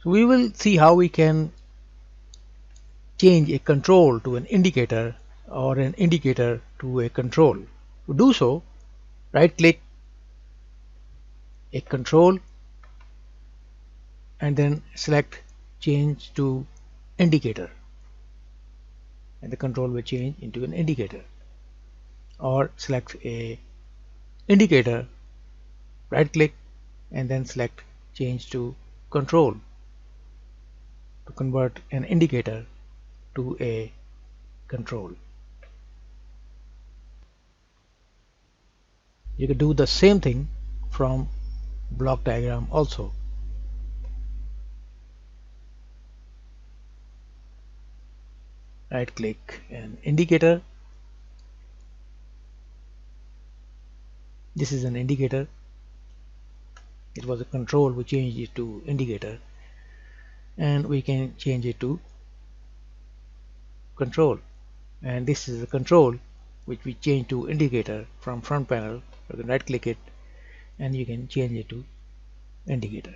So we will see how we can change a control to an indicator or an indicator to a control. To do so, right click a control and then select change to indicator, and the control will change into an indicator. Or select a indicator, right click and then select change to control to convert an indicator to a control. You can do the same thing from block diagram also. Right click an indicator. This is an indicator. It was a control, we changed it to indicator, and we can change it to control. And this is a control which we change to indicator from front panel. You can right click it and you can change it to indicator.